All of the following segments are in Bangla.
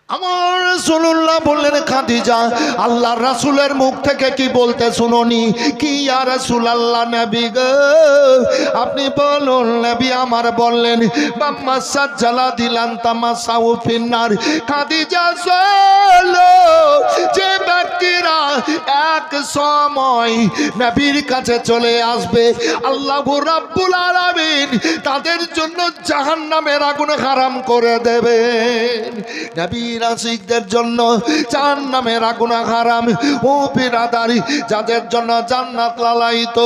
আমার রাসূলুল্লাহ বললেন, খাদিজা আল্লাহর রাসূলের মুখ থেকে কি বলতে শুনোনি? কি ইয়া রাসূলুল্লাহ, নবী গো আপনি বলুন। নবী আমার বললেন, বাম্মা সাজ্জালা দিলান তামাসাউ ফিন্নার। খাদিজা চলো, যে ব্যক্তিরা এক সময় নবীর কাছে চলে আসবে আল্লাহ রাব্বুল আলামিন তাদের জন্য জাহান্নামের আগুন হারাম করে দেবেন। নবীর আশিকদের জন্য জাহান্নামের আগুন হারাম। ও বিরাদারি, যাদের জন্য জান্নাত লালায়িত,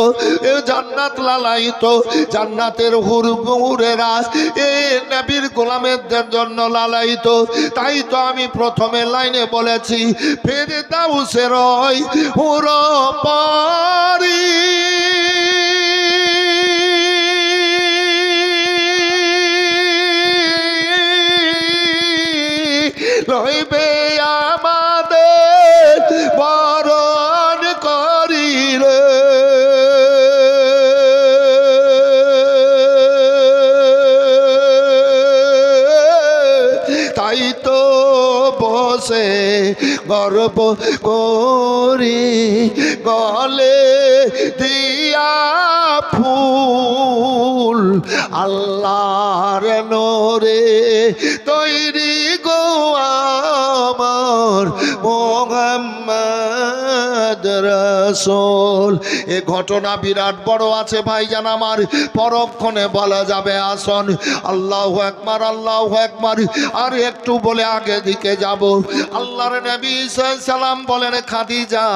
এ জান্নাত লালায়িত, জান্নাতের হুরেরা এ নবীর গোলামেদের জন্য লালায়িত। তাই তো আমি প্রথমে লাইনে বলেছি, ফেরদাউসের ওই হুর পারি লইবে আমাদের বরণ করিলে। তাই তো বসে গর্ব করি গলে দিয়া ফুল, আল্লাহর নূরে তৈরি গো আমার মুহাম্মদ রাসূল। এ ঘটনা বিরাট বড় আছে ভাইজান আমার, পরক্ষণে বলা যাবে। আসন আল্লাহু আকবার, আল্লাহু আকবার। আর একটু বলে আগে দিকে যাব। আল্লাহর নবী সাল্লাম বলেন, খাদিজা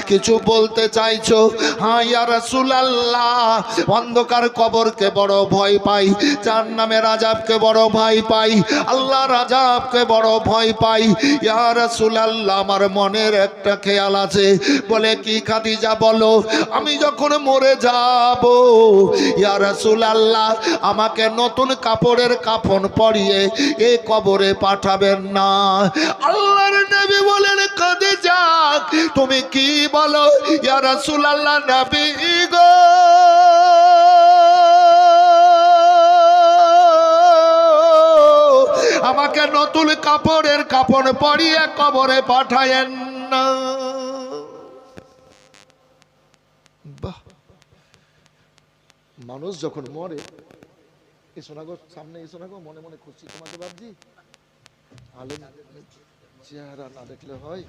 কিছু বলতে চাইছো? হ্যাঁ ইয়া রাসূলুল্লাহ, অন্ধকার কবরকে বড় ভয় পাই, জাহান্নামের আযাবকে বড় ভয় পাই, আল্লাহর আযাবকে বড় ভয় পাই ইয়া রাসূলুল্লাহ। আমার মনের একটা খেয়াল আছে। বলে কি খাদিজা বলো? আমি যখন মরে যাব ইয়া রাসূলুল্লাহ, আমাকে নতুন কাপড়ের কাফন পরিয়ে এই কবরে পাঠাবেন না। আল্লাহর নবী বলেন, খাদিজা তুমি কি বলো ইয়া রাসূলুল্লাহ? নবী গো আমাকে নতুন কাপড়ের কাফন পরিয়ে কবরে পাঠায়েন না। বাহ, মানুষ যখন মরে, এসো না গো সামনে, এসো না গো, মনে মনে খুশি তোমাকে বাবজি। আলেম চেহারা না দেখলে হয়?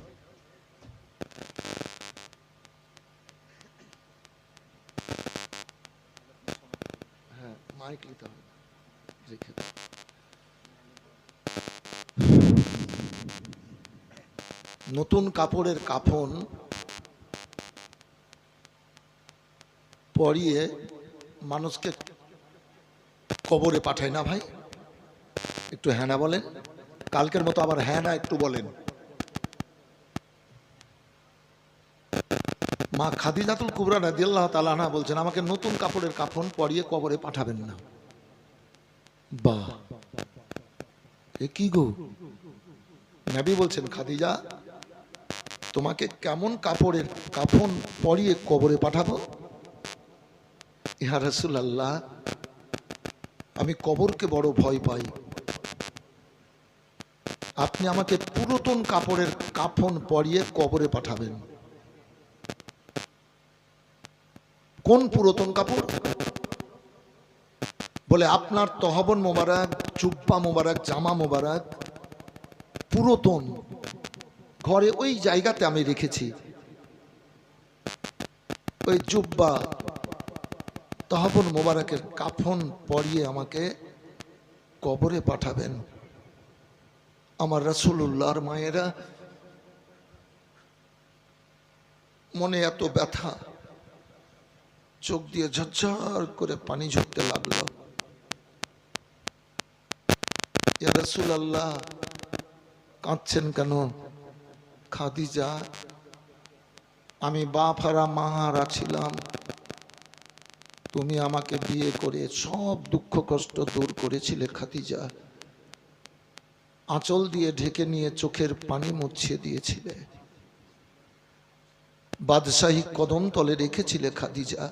হ্যাঁ, মাইক নিতে হবে, রেখে দাও। নতুন কাপড়ের কাফন পরিয়ে মানুষকে কবরে পাঠায় না ভাই? একটু হ্যাঁ না বলেন। কালকের মতো আবার হ্যাঁ না একটু বলেন। মা খাদিজাতুল কুবরা রাদিয়াল্লাহু তাআলা আনহা বলছেন, আমাকে নতুন কাপড়ের কাফন পরিয়ে কবরে পাঠাবেন না। বাহ, এ কি গো? নবী বলছেন, খাদিজা তোমাকে কেমন কাপড়ের কাফন পরিয়ে কবরে পাঠাবো? ইয়া রাসূলুল্লাহ, আমি কবরকে বড় ভয় পাই। আপনি আমাকে পুরাতন কাপড়ের কাফন পরিয়ে কবরে পাঠাবেন। কোন পুরাতন কাপড়? বলে আপনার তহবন মোবারক, জুব্বা মোবারক, জামা মোবারক পুরাতন, ঘরে ওই জায়গাতে আমি রেখেছি। ওই জুব্বা তহবন মোবারকের কাফন পরিয়ে আমাকে কবরে পাঠাবেন। আমার রাসূলুল্লাহর মায়েরা, মনে এত ব্যথা, চোখ দিয়ে ঝরঝর করে পানি ঝরতে লাগলো। ইয়া রাসূলুল্লাহ, কাঁদছেন কেন? খাদিজা, আমি বাপ হারা মা হারা ছিলাম, তুমি আমাকে বিয়ে করে সব দুঃখ কষ্ট দূর করেছিলে খাদিজা। আঁচল দিয়ে ঢেকে নিয়ে চোখের পানি মুছিয়ে দিয়েছিলে, বাদশাহী কদম তলে রেখেছিলে খাদিজা।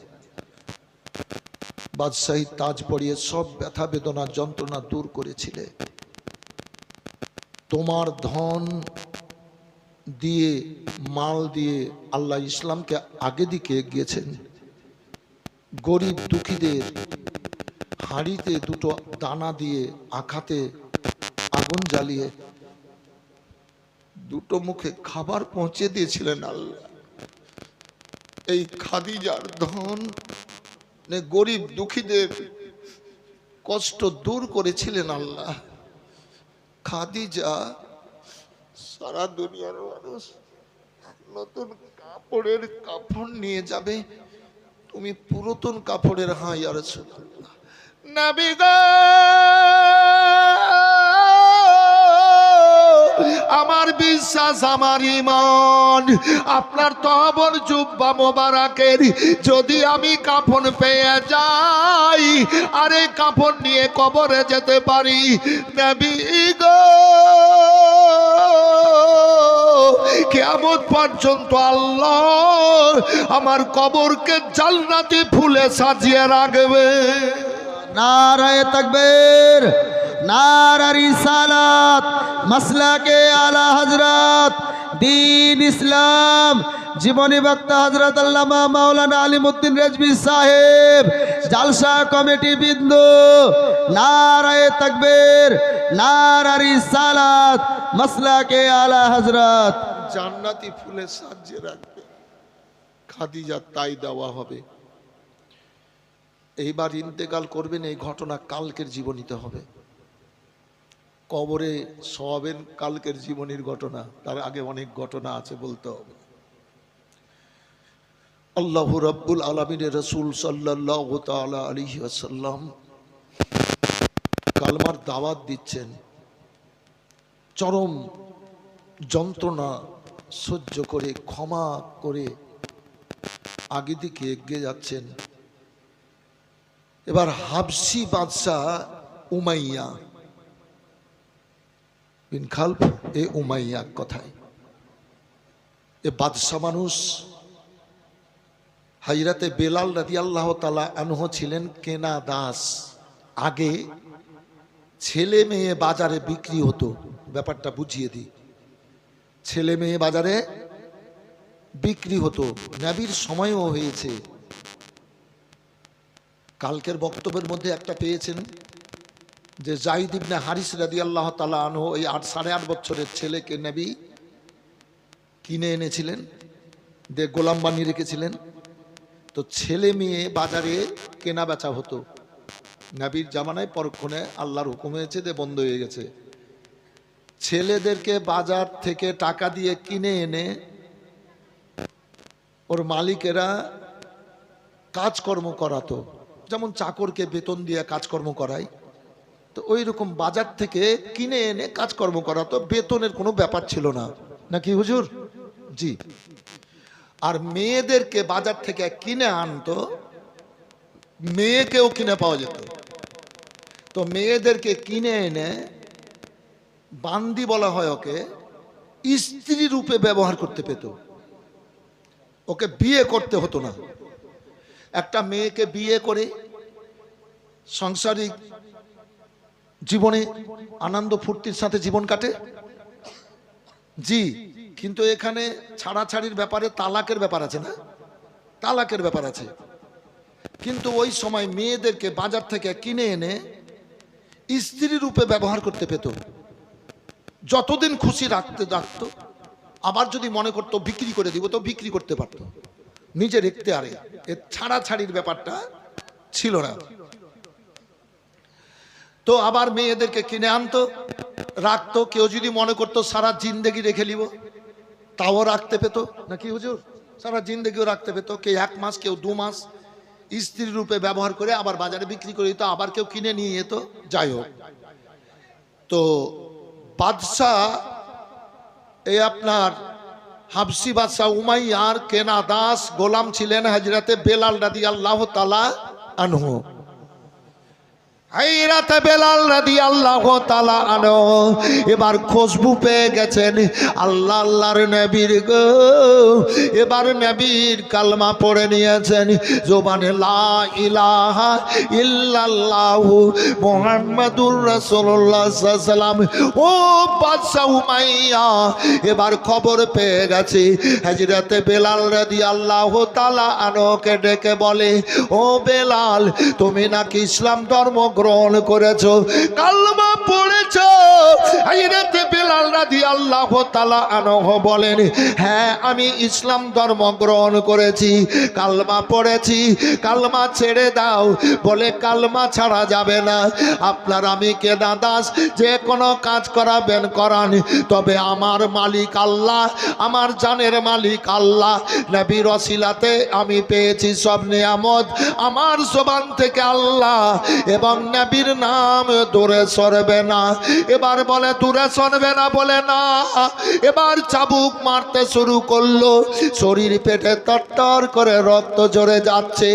বাদশাহী তাজ পরিয়ে সব ব্যথা বেদনা যন্ত্রণা দূর করেছিলে। তোমার ধন দিয়ে, মাল দিয়ে আল্লাহ ইসলামকে আগে দিকে এগিয়েছেন। গরিব দুঃখীদের হাঁড়িতে দুটো দানা দিয়ে, আখাতে আগুন জ্বালিয়ে দুটো মুখে খাবার পৌঁছে দিয়েছিলেন আল্লাহ। এই খাদিজার ধন গরিব দুঃখীদের কষ্ট দূর করেছিলেন আল্লাহ। খাদিজা সারা দুনিয়ার মানুষ নতুন কাপড়ের কাফন নিয়ে যাবে, তুমি পুরাতন কাপড়ের হাঁ ইয়া রাসূলুল্লাহ। নবী গো, আমার বিশ্বাস, আমার ঈমান, আপনার তহবর জুব্বা মোবারকের যদি আমি কাফন পেয়ে যাই আর এই কাফন নিয়ে কবরে যেতে পারি, নবী গো, কিয়ামত পর্যন্ত আল্লাহ আমার কবরকে জান্নাতি ফুলে সাজিয়ে রাখবে। নারায়ে তাকবীর, নারা রিসালাত, মাসলাকে আলা হযরত দ্বীন ইসলাম, জীবনী বক্তা হযরত আল্লামা মাওলানা আলিমউদ্দিন রেজভী সাহেব, জালসা কমিটি বৃন্দ, নারায়ে তাকবীর, নারা রিসালাত, মাসলাকে আলা হযরত, জান্নাতি ফুলে সাজিয়ে রাখবে। খাদিজা তাই দেওয়া হবে। এইবার ইন্তেকাল করবেন, এই ঘটনা কালকের জীবনীতে হবে। কবরে সবেন কালকের জীবনীর ঘটনা, তার আগে অনেক ঘটনা আছে বলতে হবে। আল্লাহ রাব্বুল আলামিনের রাসূল সাল্লাল্লাহু তাআলা আলাইহি ওয়াসাল্লাম কালমার দাওয়াত দিচ্ছেন, চরম যন্ত্রণা সহ্য করে ক্ষমা করে আগে দিকে এগিয়ে যাচ্ছেন। এবার হাবশি বাদশাহ উমাইয়া বিন খালফ, এ উমাইয়া কথায় এ বাদশাহ মানুষ। হযরতে বেলাল রাদিয়াল্লাহু তাআলা আনহু ছিলেন কেনা দাস। আগে ছেলে মেয়ে বাজারে বিক্রি হতো, ব্যাপারটা বুঝিয়ে দিই। ছেলে মেয়ে বাজারে বিক্রি হতো, নবীর সময়ও হয়েছে। কালকের বক্তব্যের মধ্যে একটা পেয়েছেন যে যায়েদ ইবনে হারিস রাদিয়াল্লাহু তাআলা আনহু এই 8.5 বছরের ছেলেকে নবী কিনে এনেছিলেন, দিয়ে গোলাম বানিয়ে রেখেছিলেন। তো ছেলে মেয়ে বাজারে কেনা বেচা হতো। নবীর জামানায় পরক্ষণে আল্লাহর হুকুম হয়েছে, যে বন্ধ হয়ে গেছে। ছেলেদেরকে বাজার থেকে টাকা দিয়ে কিনে এনে ওর মালিকেরা কাজকর্ম করাতো, যেমন চাকরকে বেতন দিয়ে কাজকর্ম করায়, তো ওই রকম বাজার থেকে কিনে এনে কাজকর্ম করাতো। বেতনের কোনো ব্যাপার ছিল না, নাকি হুজুর? জি। আর মেয়েদেরকে বাজার থেকে কিনে আনতো, মেয়েকেও কিনে পাওয়া যেত। তো মেয়েদেরকে কিনে এনে বান্দি বলা হয়, ওকে স্ত্রী রূপে ব্যবহার করতে পেত, ওকে বিয়ে করতে হতো না। একটা মেয়েকে বিয়ে করে সাংসারিক জীবনে আনন্দ ফুর্তির সাথে জীবন কাটে, জি। কিন্তু এখানে ছাড়াছাড়ির ব্যাপারে তালাকের ব্যাপার আছে না, তালাকের ব্যাপার আছে। কিন্তু ওই সময় মেয়েদেরকে বাজার থেকে কিনে এনে স্ত্রী রূপে ব্যবহার করতে পেত, যতদিন খুশি রাখতে রাখতো। আবার যদি মনে করতো বিক্রি করে দিব, তো বিক্রি করতে পারত, নিজের এখতিয়ারে। এর ছাড়াছাড়ির ব্যাপারটা ছিল না। তো আবার মেয়েদেরকে কিনে আনতো, রাখতো। কেউ যদি মনে করতো সারা জিন্দেগি রেখে নিব, তাও রাখতে পেত, নাকি হুজুর? সারা জিন্দেগিও রাখতে পেত। কেউ 1 মাস, কেউ 2 মাস স্ত্রী রূপে ব্যবহার করে আবার বাজারে বিক্রি করে দিত, আবার কেউ কিনে নিয়ে যেত। যাই হোক, তো বাদশাহ এই আপনার হাবশি বাদশাহ উমাইয়ার কেনা দাস গোলাম ছিলেন হযরতে বেলাল রাদিয়াল্লাহু তাআলা আনহু। এই রাতে বেলাল রাদিয়াল্লাহু তাআলা আনহু এবার খুশবু পেয়ে গেছেন আল্লাহ আল্লাহর নবীর গো। এবার নবীর কালমা পড়ে নিয়েছেন জবানে লা ইলাহা ইল্লাল্লাহু মুহাম্মাদুর রাসূলুল্লাহ সাল্লাল্লাহু আলাইহি সাল্লাম। ও বাদশা উমাইয়া এবার খবর পেয়ে গেছে। হযরতে বেলাল রাদিয়াল্লাহু তাআলা আনহুকে ডেকে বলে, ও বেলাল, তুমি নাকি ইসলাম ধর্ম গ্রহণ করেছো, কালমা পড়েছো? হযরত বেলাল রাদিয়াল্লাহু তাআলা আনহু বলেন, হ্যাঁ আমি ইসলাম ধর্ম গ্রহণ করেছি, কালমা পড়েছি। কালমা ছেড়ে দাও। বলে কালমা ছাড়া যাবে না। আপনার আমি কেনা দাস, যে কোনো কাজ করাবেন করান, তবে আমার মালিক আল্লাহ, আমার জানের মালিক আল্লাহ। নবীর ওসিলাতে আমি পেয়েছি সব নিয়ামত। আমার জবান থেকে আল্লাহ এবং নবীর নাম দূরে সরবে না। এবার বলে দূরে সরবে না, বলে না। এবার চাবুক মারতে শুরু করলো। শরীর পেটে তরতর করে রক্ত ঝরে যাচ্ছে।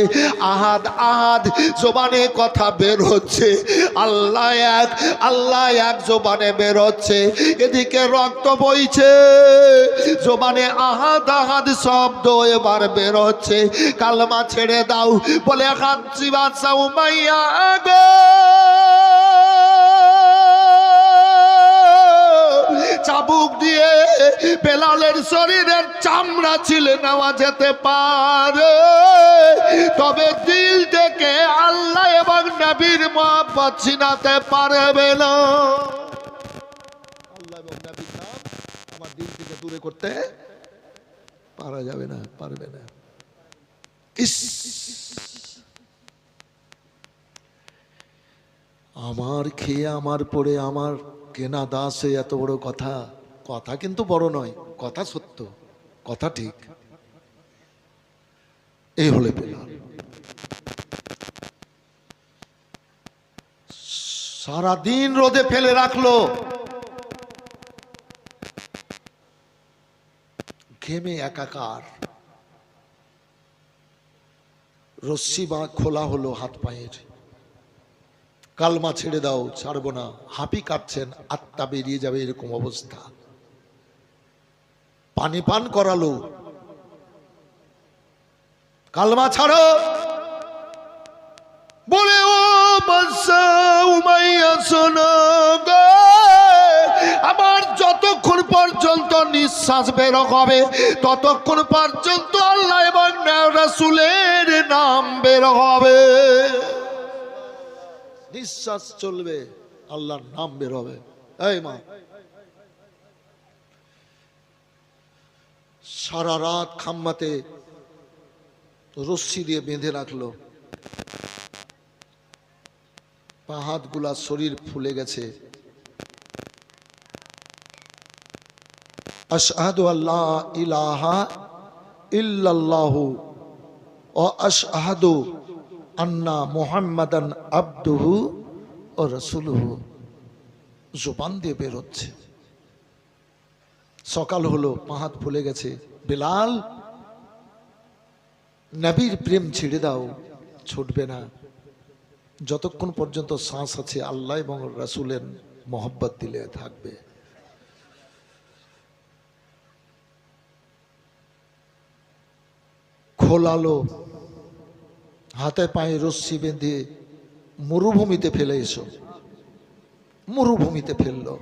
আহাদ আহাদ জবানে কথা বের হচ্ছে, আল্লাহ এক, আল্লাহ এক জবানে বের হচ্ছে। এদিকে রক্ত বইছে, জবানে আহাদ আহাদ শব্দ এবার বের হচ্ছে। কালমা ছেড়ে দাও। বলে হাজি বাদশা উমাইয়া গো, চাবুক দিয়ে বেলালের শরীরের চামড়া ছিলে নেওয়া যেতে পারে, তবে দিল থেকে আল্লাহ এবং নবীর মহব্বত ছিনাতে পারবে না। আল্লাহ এবং নবীর নাম আমার দিল থেকে দূরে করতে পারা যাবে না, পারবে না। আমার খেয়ে আমার পড়ে আমার কেনা দাসে এত বড় কথা। কথা কিন্তু বড় নয়, কথা সত্য, কথা ঠিক। এই হলে বেলাল সারাদিন রোদে ফেলে রাখলো, ঘেমে একাকার। রশ্মি বা খোলা হলো হাত পায়ের। কালমা ছেড়ে দাও, ছাড়বো না। হাঁপি কাঁপছেন, আত্মা বেরিয়ে যাবে এরকম অবস্থা। পানি পান করালো, কালমা ছাড়ো বলে, ও বাদশা উমাইয়া শোনো গো, আমার যতক্ষণ পর্যন্ত নিঃশ্বাস বের হবে ততক্ষণ পর্যন্ত আল্লাহ এবং রাসূলের নাম বের হবে। নিঃশ্বাস চলবে, আল্লাহর নাম বের হবে। এই মা, সারা রাত খাম্মাতে রশ্মি দিয়ে বেঁধে রাখলো। পা হাতগুলা শরীর ফুলে গেছে। আশহাদু আল্লা ইলাহা ইল্লাল্লাহু ওয়া আশহাদু আন্না মুহাম্মাদান আবদুহু ও রাসূলুহু জবান দিয়ে বের হচ্ছে। সকাল হলো, পা হাত ফুলে গেছে। বেলাল, নবীর প্রেম ছেড়ে দাও, ছুটবে না। যতক্ষণ পর্যন্ত শ্বাস আছে আল্লাহ এবং রাসূলের মহব্বত দিলে থাকবে। খোলালো, হাতে পায়ে রশ্মি বেঁধে মরুভূমিতে ফেলে এসো। মরুভূমিতে ফেললো।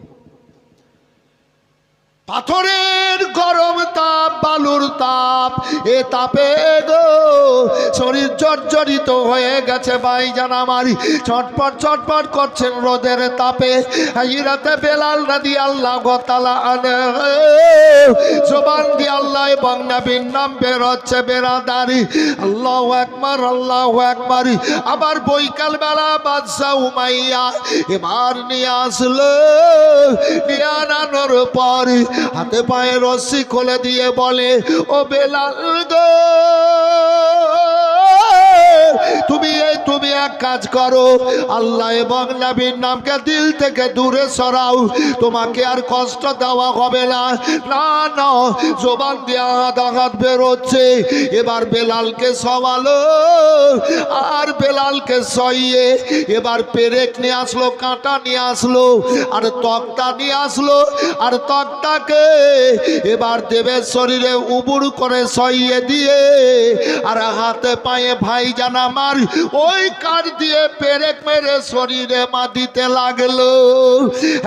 পাথরের গরম তাপ, বালুর তাপ, এ তাপে গো শরীর জর্জরিত হয়ে গেছে। ভাইজান আমার ছটপট ছটপট করছেন রোদের তাপে। হযরতে বেলাল রাদিয়াল্লাহু তাআলা আনহু জবান দিয়ে আল্লাহ এবং নবীর নাম বের হচ্ছে। বেরাদারি আল্লাহু আকবার, আল্লাহু আকবার। আবার বৈকাল বেলা বাদশা উমাইয়া এবার নিয়ে আসলো। নিয়ে আনানোর পর হাতে পায়ে রশ্মি খুলে দিয়ে বলে, ও বেলাল গো, তুমি এক কাজ করো, আল্লাহ এবং নবীর নামকে দিল থেকে দূরে সরাও, তোমাকে আর কষ্ট দেওয়া হবে না। না না, জবান দিয়ে আঘাত বেরোচ্ছে। এবার বেলালকে সওয়ালো, আর বেলালকে সইয়ে এবার পেরেক নিয়ে আসলো, কাঁটা নিয়ে আসলো, আর তক্তা নিয়ে আসলো, আর তক্তাকে এবার দেবের শরীরে উবুড় করে সইয়ে দিয়ে আর হাতে পায়ে ভাইজান আমার ওই কাঠ দিয়ে পেরেক মেরে শরীরে মাটিতে লাগলো।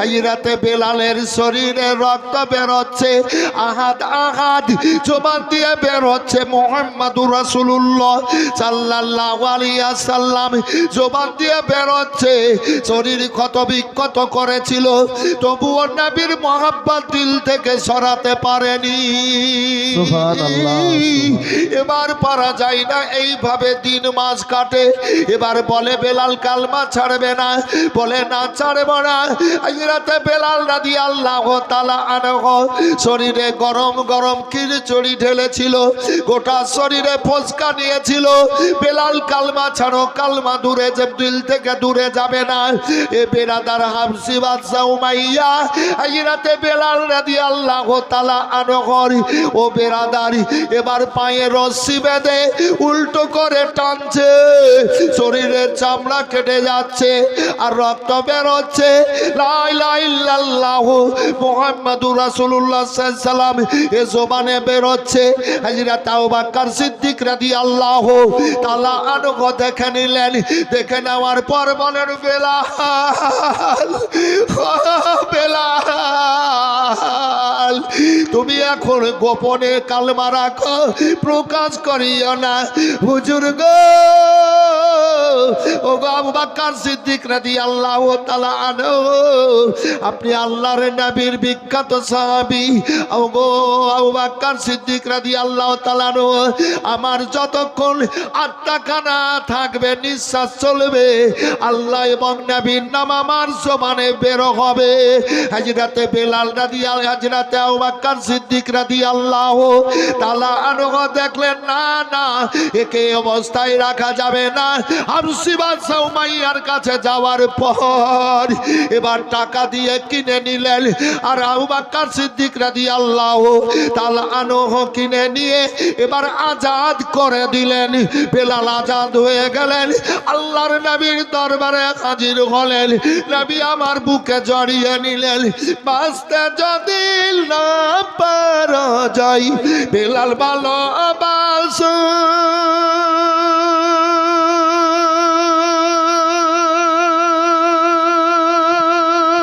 এই রাতে বেলালের শরীরে রক্ত বেরোচ্ছে, আহাত আহাত জবান দিয়ে বেরোচ্ছে মুহাম্মাদুর রাসূলুল্লাহ সাল্লাল্লাহু আলাইহি ওয়াসাল্লাম, জবান দিয়ে বেরোচ্ছে। শরীর ক্ষত বিক্ষত করেছিল, তবুও নবীর মহব্বত দিল থেকে সরাতে পারেনি। সুবহানাল্লাহ। এবার পারা যায় না, এইভাবে দিন মাস কাটে। এবার বলে বেলাল কালমা ছাড়বে না, বলে না ছাড়ব না। এই রাতে বেলাল রাদিয়াল্লাহু তাআলা আনহু শরীরে গরম গরম খিচুড়ি ঢেলেছিল, গোটা শরীরে ফোসকা নিয়েছিল। বেলাল কালমা ছাড়ো, কালমা দূরে যে দিল থেকে দূরে যাবে না। এ বেরাদার হাবশি বাদশা উমাইয়া এই রাতে বেলাল রাদিয়াল্লাহু তাআলা আনহু ও বেরাদার এবার পায়ে রশি বেঁধে উল্টো করে টানছে, শরীরের চামড়া কেটে যাচ্ছে আর রক্ত বেরোচ্ছে। লা ইলাহা ইল্লাল্লাহু মুহাম্মাদুর রাসূলুল্লাহ সাল্লাল্লাহু আলাইহি ওয়াসাল্লাম এ জবানে বেরোচ্ছে। হযরত আবু বকর সিদ্দিক রাদিয়াল্লাহু তাআলা আনহু দেখে নিলেন, দেখে নেওয়ার পর বলেন বেলাল, বেলাল তুমি এখন গোপনে কালমা রাখো, প্রকাশ করিও না। হুজুর গো, ও গো আবু বকর সিদ্দিক রাদিয়াল্লাহু তাআলা আনহু, আপনি আল্লাহর নবীর বিখ্যাত সাহাবী। ও গো আবু বকর সিদ্দিক রাদিয়াল্লাহু তাআলা আনহু, আমার যতক্ষণ আত্মাখানা থাকবে, নিঃশ্বাস চলবে, আল্লাহ এবং নবীর নাম আমার জবানে বের হবে। হযরতে বেলাল রাদিয়াল্লাহু, হযরতে আবু বকর সিদ্দিক রাদিয়াল্লাহু তাআলা আনহু দেখলেন না না, একে অবস্থায় রাখা যাবে না। হাবশী বাদশা উমাইয়ার কাছে যাওয়ার পর এবার টাকা দিয়ে কিনে নিলেন, আর আবু বকর সিদ্দিক রাদিয়াল্লাহু তাআলা আনহু কিনে নিয়ে এবার আজাদ করে দিলেন। বেলাল আজাদ হয়ে গেলেন, আল্লাহর নবীর দরবারে হাজির হলেন। নবী আমার বুকে জড়িয়ে নিলেন, বাঁচতে যদি না পারা যায় বেলাল ভালোবাসো,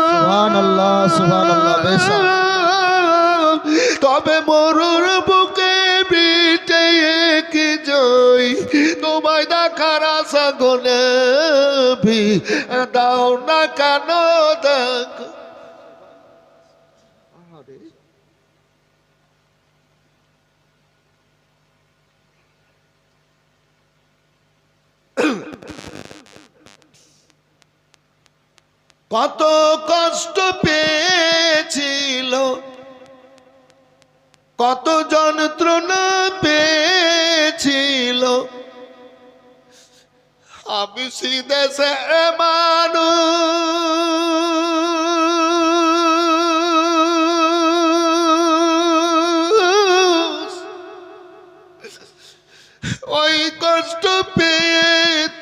সুবহানাল্লাহ, সুবহানাল্লাহ। বেশা তবে মরুর বুকে বিটে কি জয়, তোমায় দেখার আশা গনে ভি দাও না কেন দেখ। কত কষ্ট পেয়েছিল, কত যন্ত্রণা পেয়েছিল, হাবশী দেশে মানুষ ওই কষ্ট পেয়ে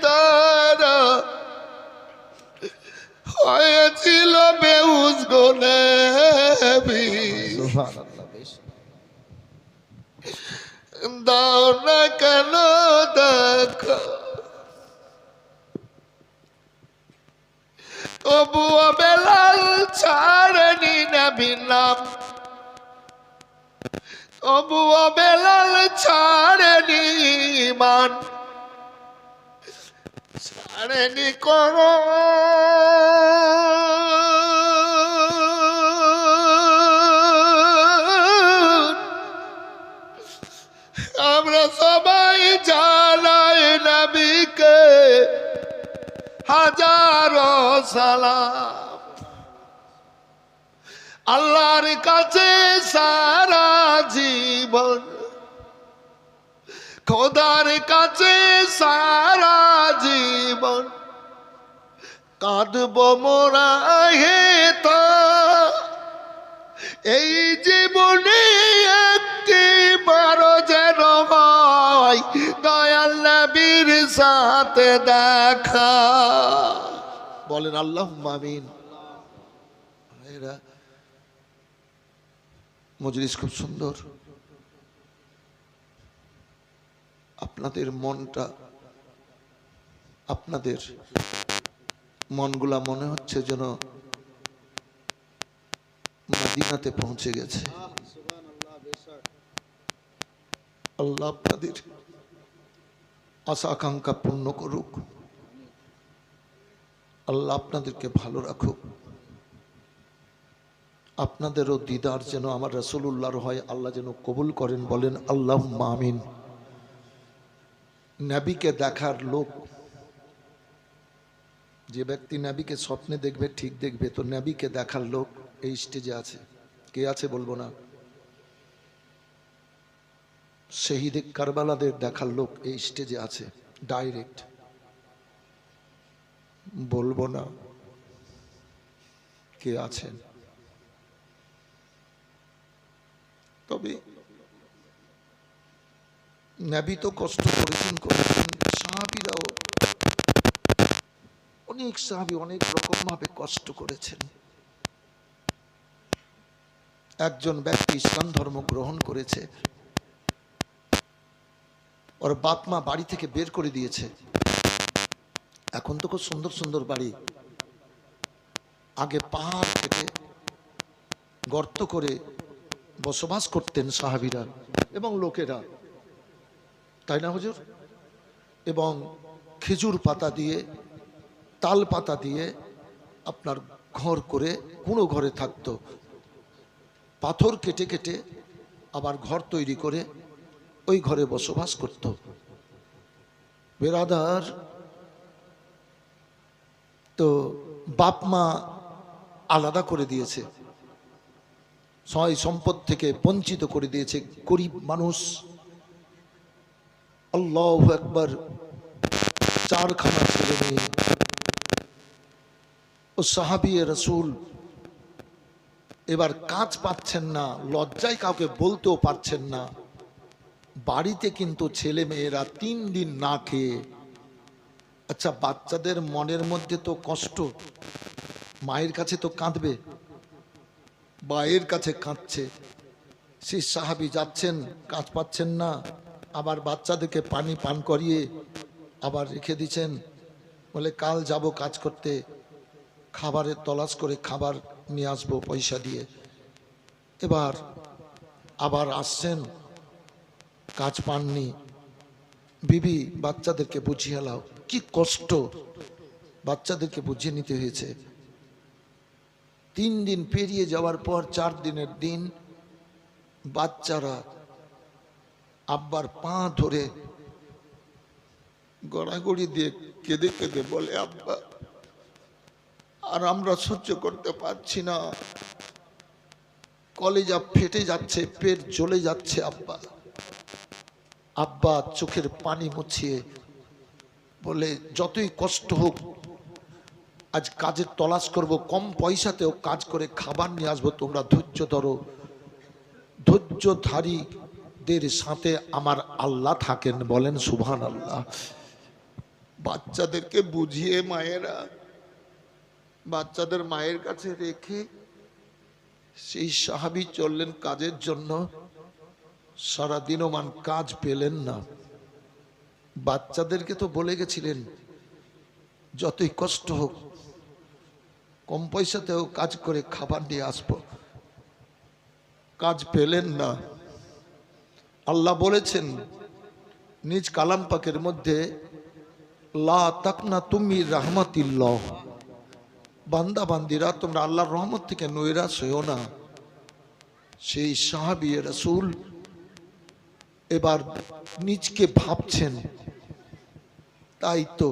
তারা হয়েছিল বেহুশ গো নবী। সুবহানাল্লাহ। বেশা দাও না কেন দেখো, তবুও বেলাল ছাড়েনি নবীর নাম, তবুও বেলাল ছাড়েনি ঈমান, ছাড়েনি করো আমরা সবাই জানাই নবীকে হাজারো সালাম। আল্লাহর কাছে সারা জীবন খোদার কাছে সারা জীবন কাঁদব মোরা হে তা এই জীবনে একটি বারো যেন হয় দয়াল নবীর সাথে দেখা। বলেন আল্লাহুম্মা আমিন। এরা মজলিস খুব সুন্দর, আপনাদের মনটা, আপনাদের মনগুলা মনে হচ্ছে যেন মদিনাতে পৌঁছে গেছে। আল্লাহ আপনাদের আশা আকাঙ্ক্ষা পূর্ণ করুক, আল্লাহ আপনাদেরকে ভালো রাখুক, আপনাদেরও দিদার যেন আমার রাসূলুল্লাহর হয় আল্লাহ যেন কবুল করেন। বলেন আল্লাহুম্মা আমিন। নবীকে দেখার লোক, যে ব্যক্তি নবীকে স্বপ্নে দেখবে ঠিক দেখবে, তো নবীকে দেখার লোক এই স্টেজে আছে। কে আছে বলবো না। শহীদ কারবালাদের দেখার লোক এই স্টেজে আছে ডাইরেক্ট, বলবো না কে আছেন। তবে নবী তো কষ্ট করেছেন, সাহাবীরাও, অনেক সাহাবী অনেক রকম ভাবে কষ্ট করেছেন। একজন ব্যক্তি ইসলাম ধর্ম গ্রহণ করেছে, ওর বাপ মা বাড়ি থেকে বের করে দিয়েছে। এখন তো খুব সুন্দর সুন্দর বাড়ি, আগে পাহাড় কেটে গর্ত করে বসবাস করতেন সাহাবীরা এবং লোকেরা, তাই না হুজুর? এবং খেজুর পাতা দিয়ে, তাল পাতা দিয়ে আপনার ঘর করে কুঁড়ো ঘরে থাকতো। পাথর কেটে কেটে আবার ঘর তৈরি করে ওই ঘরে বসবাস করত। বেরাদার, তো বাপ মা আলাদা করে দিয়েছে, সয় সম্পদ থেকে বঞ্চিত করে দিয়েছে, গরিব মানুষ। আল্লাহু আকবার। চারখানা ছেলে মেয়ে, ও সাহাবী রাসূল এবার কাজ পাচ্ছেন না, লজ্জায় কাউকে বলতেও পারছেন না। বাড়িতে কিন্তু ছেলে মেয়েরা 3 দিন না খেয়ে। আচ্ছা, বাচ্চাদের মনের মধ্যে তো কষ্ট, মায়ের কাছে তো কাঁদবে, মায়ের কাছে কাঁদছে। সেই সাহাবী যাচ্ছেন, কাজ পাচ্ছেন না, আবার বাচ্চাদেরকে পানি পান করিয়ে আবার রেখে দিচ্ছেন, বলে কাল যাব কাজ করতে, খাবারের তলাশ করে খাবার নিয়ে আসবো পয়সা দিয়ে। এবার আবার আসছেন, কাজ পাননি। বিবি বাচ্চাদেরকে বুঝিয়ে লাও, কি কষ্ট, বাচ্চাদেরকে বুঝিয়ে নিতে হয়েছে। 3 দিন পেরিয়ে যাওয়ার পর 4 দিনের দিন বাচ্চারা আব্বার পা ধরে গড়াগড়ি দিয়ে কেঁদে কেঁদে বলে, আব্বা আর আমরা সহ্য করতে পারছি না, কলেজা ফেটে যাচ্ছে, পেট জ্বলে যাচ্ছে আব্বা। আব্বা চোখের পানি মুছিয়ে বলে, যতই কষ্ট হোক আজ কাজের তলাশ করব, কম পয়সাতেও কাজ করে খাবার নিয়ে আসবো, তোমরা ধৈর্য ধরো। ধৈর্যধারীদের সাথে আমার আল্লাহ থাকেন। বলেন সুবহানাল্লাহ। বাচ্চাদেরকে বুঝিয়ে মায়েরা বাচ্চাদের মায়ের কাছে রেখে সেই সাহাবী চললেন কাজের জন্য। সারাদিনও মান কাজ পেলেন না। বাচ্চাদেরকে তো বলে গেছিলেন যতই কষ্ট হোক কম পয়সাতেও কাজ করে খাবার নিয়ে আসবো, কাজ পেলেন না। আল্লাহ বলেছেন নিজ কালাম পাকের মধ্যে, লা তাকনা তুমি রাহমাতিল্লাহ, বান্দা বান্দিরা তোমরা আল্লাহর রহমত থেকে নৈরাশ হইও না। সেই সাহাবী রাসূল এবার নিজকে ভাবছেন, তাই তো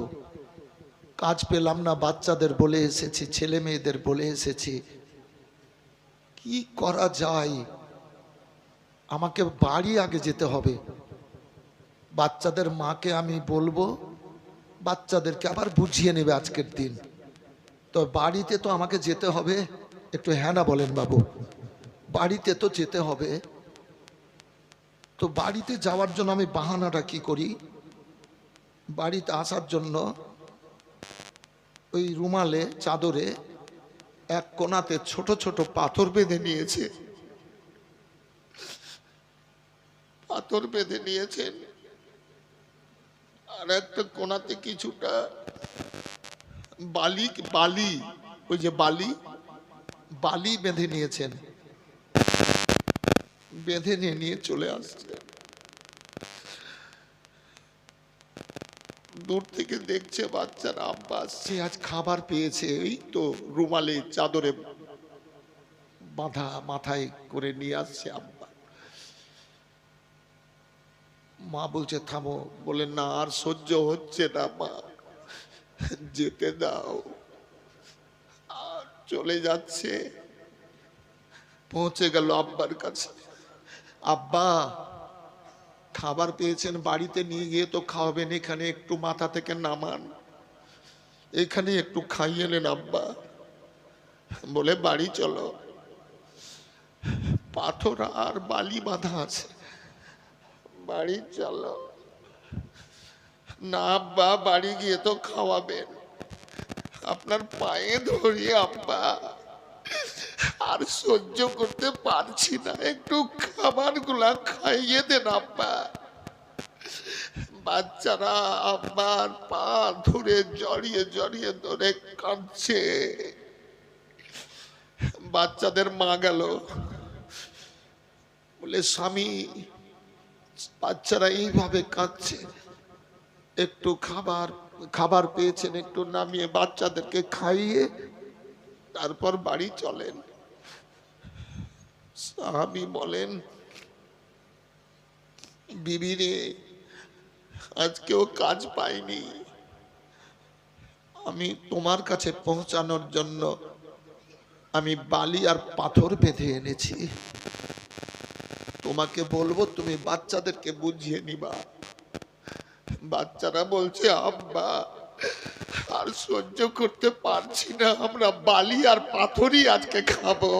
কাজ পেলাম না, বাচ্চাদের বলে এসেছি, ছেলে মেয়েদের বলে এসেছি, কি করা যায়? আমাকে বাড়ি আগে যেতে হবে, বাচ্চাদের মাকে আমি বলবো, বাচ্চাদেরকে আবার বুঝিয়ে নেবে আজকের দিন। তো বাড়িতে তো আমাকে যেতে হবে, একটু হ্যাঁ না বলেন বাবু, বাড়িতে তো যেতে হবে। তো বাড়িতে যাওয়ার জন্য আমি বাহানাটা কি করি, বাড়িতে আসার জন্য ওই রুমালে চাদরে এক কোণাতে ছোট ছোট পাথর বেঁধে নিয়েছে, পাথর বেঁধে নিয়েছেন, আর একটা কোণাতে কিছুটা বালি বালি ওই যে বালি বালি বেঁধে নিয়েছেন, বেঁধে নিয়ে চলে আসছে। দূর থেকে দেখছে বাচ্চারা, আব্বা আসছে, আজ খাবার পেয়েছে, এই তো রুমালে চাদরে বাঁধা মাথায় করে নিয়ে আসছে আব্বা। মা বলছে থামো, বলে না আর সহ্য হচ্ছে না মা, যেতে দাও। আর চলে যাচ্ছে, পৌঁছে গেল আব্বার কাছে। আব্বা খাবার পেয়েছেন, বাড়িতে নিয়ে গিয়ে তো খাওয়াবেন, এখানে একটু মাথা থেকে নামান, এখানে একটু খাইয়ে নেন আব্বা। বলে বাড়ি চলো, পাথর আর বালি বাঁধা আছে, বাড়ি চলো। না আব্বা, বাড়ি গিয়ে তো খাওয়াবেন, আপনার পায়ে ধরি আব্বা, আর সহ্য করতে পারছি না, একটু খাবার গুলা খাইয়ে দেন আব্বা। বাচ্চারা আব্বার পা ধরে জড়িয়ে জড়িয়ে ধরে কাঁদছে। বাচ্চাদের মা গেল, বলে স্বামী বাচ্চারা এইভাবে কাঁদছে, একটু খাবার পেয়েছেন, একটু নামিয়ে বাচ্চাদেরকে খাইয়ে তারপর বাড়ি চলেন। স্বামী বলেন বিবি রে, আজকেও কাজ পাইনি, আমি তোমার কাছে পৌঁছানোর জন্য আমি বালি আর পাথর বেঁধে এনেছি, তোমাকে বলবো তুমি বাচ্চাদেরকে বুঝিয়ে নিবা। বাচ্চারা বলছে আব্বা আর সহ্য করতে পারছি না, আমরা বালি আর পাথরই আজকে খাবো।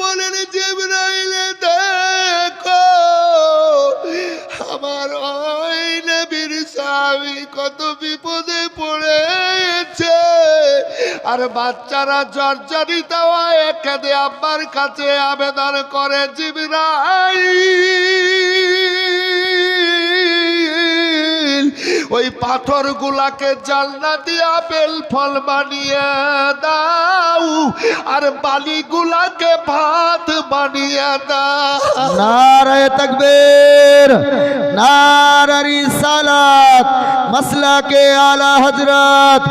বলেন জিবরাইল দেখো আমার ওই নবীর স্বামী কত বিপদে পড়েছে। আর বাচ্চারা জর্জরিত হয়ে কেঁদে আব্বার কাছে আবেদন করে, জিবরাইল ওই পাথর গুলাকে জান্নাতি আপেল ফল বানিয়ে দাও, আর বালি গুলাকে ভাত বানিয়ে দাও। নারায়ে তাকবীর, নারে রিসালাত, মাসলাকে আলা হযরত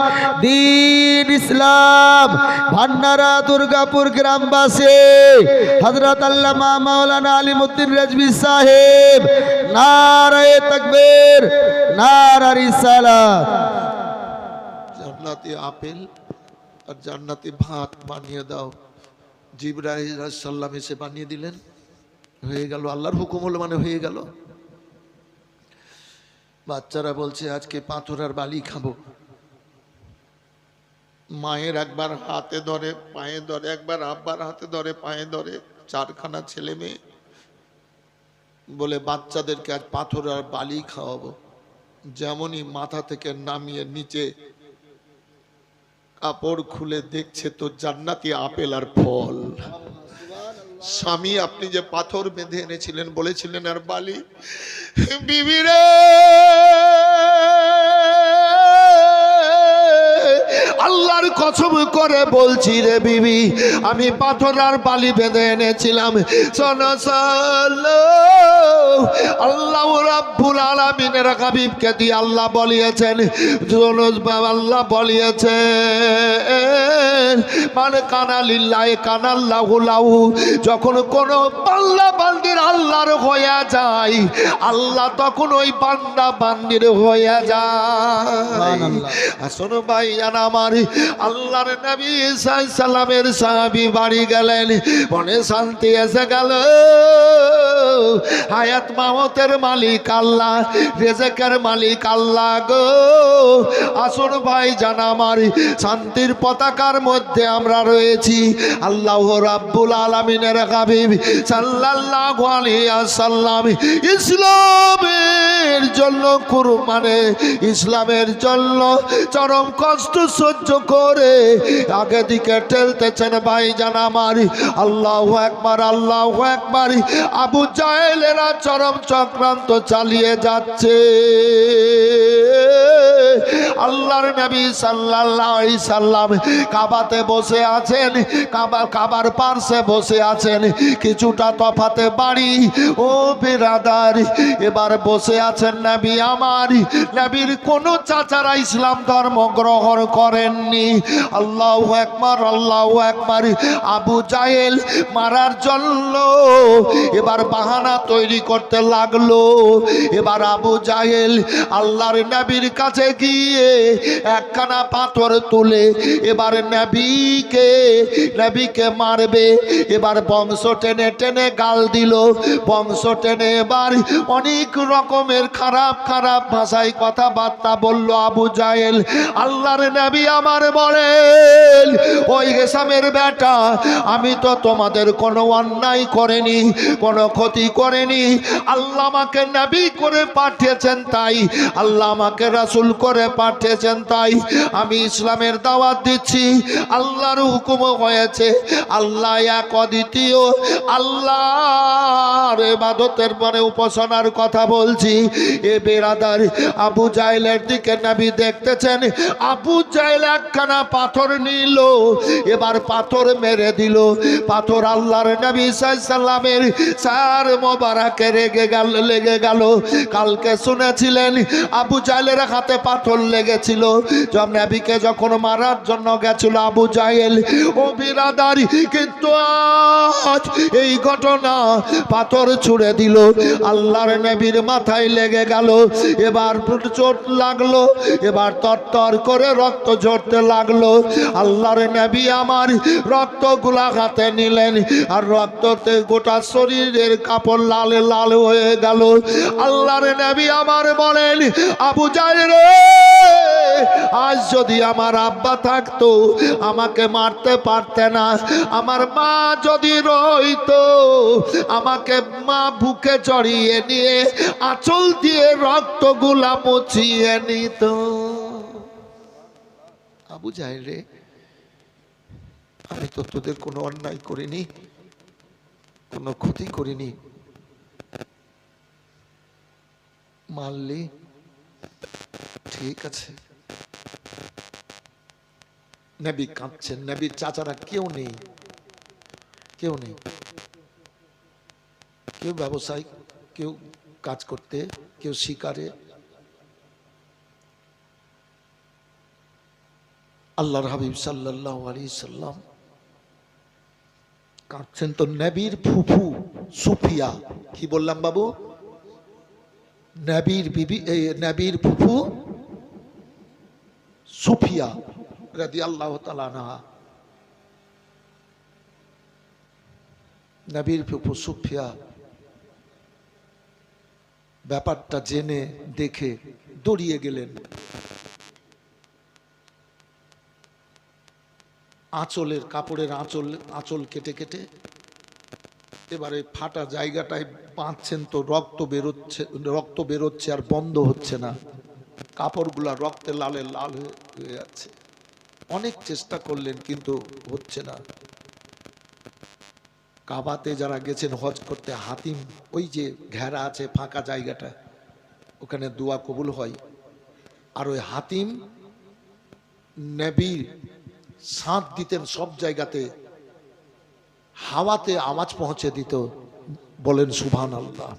দ্বীন ইসলাম ভান্ডারা দুর্গাপুর গ্রামবাসী হযরত আল্লামা মাওলানা আলিমউদ্দিন রাজভী সাহেব। নারায়ে তাকবীর, নারে রিসালাত। জান্নাতি আপেল আর জান্নাতি ভাত বানিয়ে দাও। জিবরাইল আলাইহিস সালাম এসে বানিয়ে দিলেন, হয়ে গেল, আল্লাহর হুকুম হলো মানে হয়ে গেল। বাচ্চারা বলছে আজকে পাথর আর বালি খাবো। মায়ের একবার হাতে ধরে পায়ে ধরে, একবার আব্বার হাতে ধরে পায়ে ধরে, চারখানা ছেলে মেয়ে, বলে বাচ্চাদেরকে আজ পাথর আর বালি খাওয়াবো। যেমনই মাথা থেকে নামিয়ে নিচে কাপড় খুলে দেখছে তো জান্নাতি আপেল আর ফল। স্বামী আপনি যে পাথর বেঁধে এনেছিলেন, বলেছিলেন আর বালি, বিবি রে আল্লাহর কসম করে বলছি রে বিবি, আমি পাথর আর বালি বেঁধে এনেছিলাম। শোনো শোনো, আল্লাহ রাব্বুল আলামিনের হাবিবকে দিয়ে আল্লাহ বলিয়েছেন, আল্লাহ বলিয়েছেন মান কানা লিল্লাহি কানাল্লাহু লাহু। যখন কোনো বান্দা বান্দির আল্লাহর হয়ে যায়, আল্লাহ তখন ওই বান্দা বান্দির হয়ে যায়। শোনো ভাইয়ান আমার, আমার আল্লাহর নবী সাল্লামের সাহাবী বাড়ি গেলেন, মনে শান্তি এসে গেল। হায়াত মামতের মালিক আল্লাহ, রিজকের মালিক আল্লাহ গো। আসুন ভাই জান আমার, শান্তির পতাকার মধ্যে আমরা রয়েছি। আল্লাহ রাব্বুল আলামিনের হাবিব সাল্লাল্লাহু আলাইহি ওয়াসাল্লাম ইসলামের জন্য কুরবানে, ইসলামের জন্য চরম কষ্ট সহ্য করে আগে দিকে ঠেলতেছেন ভাই জান আমার। আল্লাহু আকবার, আল্লাহু আকবার। আবু জাহেলেরা চরম চক্রান্ত চালিয়ে যাচ্ছে। আল্লাহর নবী সাল্লাল্লাহু আলাইহি সাল্লাম কাবাতে বসে আছেন, কাবার পাশে বসে আছেন, কিছুটা তফাতে বাড়ি ও বিরাদার। এবার বসে আছেন নবী আমার, নবীর কোন চাচারা ইসলাম ধর্ম গ্রহণ করেননি। আল্লাহু আকবার, আল্লাহু আকবার। আবু জাহেল মারার জন্য এবার বাহানা তৈরি করতে লাগলো। এবার আবু জাহেল আল্লাহর নবীর কাছে গিয়ে একখানা পাথর তুলে এবার নবীকে মারবে। এবার বংশ টেনে টেনে গাল দিল, বংশ টেনে এবার অনেক রকমের খারাপ খারাপ ভাষায় কথাবার্তা বলল আবু জাহেল। আল্লাহর নবী আমার বলেন, ওই হেসামের বেটা, আমি তো তোমাদের কোনো অন্যায় করিনি, কোনো ক্ষতি করিনি। আল্লাহ আমাকে নবী করে পাঠিয়েছেন তাই, আল্লাহ আমাকে রাসূল করে পাঠিয়েছেন তাই আমি ইসলামের দাওয়াত দিচ্ছি। আল্লাহর হুকুম হয়েছে, আল্লাহ এক অদ্বিতীয়, আল্লাহর ইবাদতের পরে উপাসনার কথা বলছি। এ বেরাদার, আবু জাহেলের দিকে নবী দেখতেছেন। আবু জাহেল একখানা পাথর নিল, এবার পাথর মেরে দিল। পাথর আল্লাহর নবী সাল্লামের সার মোবারকে লেগে গেল। কালকে শুনেছিলেন আবু জাহেলের হাতে পাথর লেগেছিল নবীকে যখন মারার জন্য গেছিল আবু জাহেল ও বিরাদারি। কিন্তু আজ এই ঘটনা, পাথর ছুঁড়ে দিল, আল্লাহর নবীর মাথায় লেগে গেল। এবার চোট লাগলো, এবার তরতর করে রক্ত ঝরতে লাগলো। আল্লাহর নবী আমার রক্তগুলা হাতে নিলেন, আর রক্ততে গোটা শরীরের কাপড় লাল লাল হয়ে গেল। আল্লাহর নবী আমার বলেন, আবু জাহেল, আজ যদি আমার আব্বা থাকতো আমাকে মারতে পারতে না। আমার মা যদি রইতো আমাকে মা বুকে জড়িয়ে নিয়ে আঁচল দিয়ে রক্তগুলা মুছিয়ে নিত। আবু জাহেল রে, আমি তো তোদের কোনো অন্যায় করিনি, কোনো ক্ষতি করিনি, মারলি ঠিক আছে। নবী কাঁদছেন, নবীর চাচারা কেউ নেই, কেউ নেই, কেউ ব্যবসায়, কেউ কাজ করতে, কেউ শিকারে। আল্লাহর হাবিব সাল্লাল্লাহু আলাইহি সাল্লাম কাঁদছেন। তো নবীর ফুফু সুফিয়া, কি বললাম বাবু? নবীর বিবি, নবীর ফুফু সুফিয়া রাদিয়াল্লাহু তাআলা আনহা, নবীর ফুফু সুফিয়া ব্যাপারটা জেনে দেখে দৌড়িয়ে গেলেন। আঁচলের কাপড়ের আঁচল কেটে কেটে এবারে ফাটা জায়গাটায় বাঁধছেন। তো রক্ত বেরোচ্ছে আর বন্ধ হচ্ছে না, কাপড়গুলা রক্তে লালে লাল হয়ে যাচ্ছে। অনেক চেষ্টা করলেন কিন্তু হচ্ছে না। কাবাতে যারা গেছেন হজ করতে, হাতিম, ওই যে ঘেরা আছে ফাঁকা জায়গাটা, ওখানে দোয়া কবুল হয়। আর ওই হাতিম নবীর সাঁত দিতেন সব জায়গাতে, হাওয়াতে আওয়াজ পৌঁছে দিত। বলেন সুবহানাল্লাহ।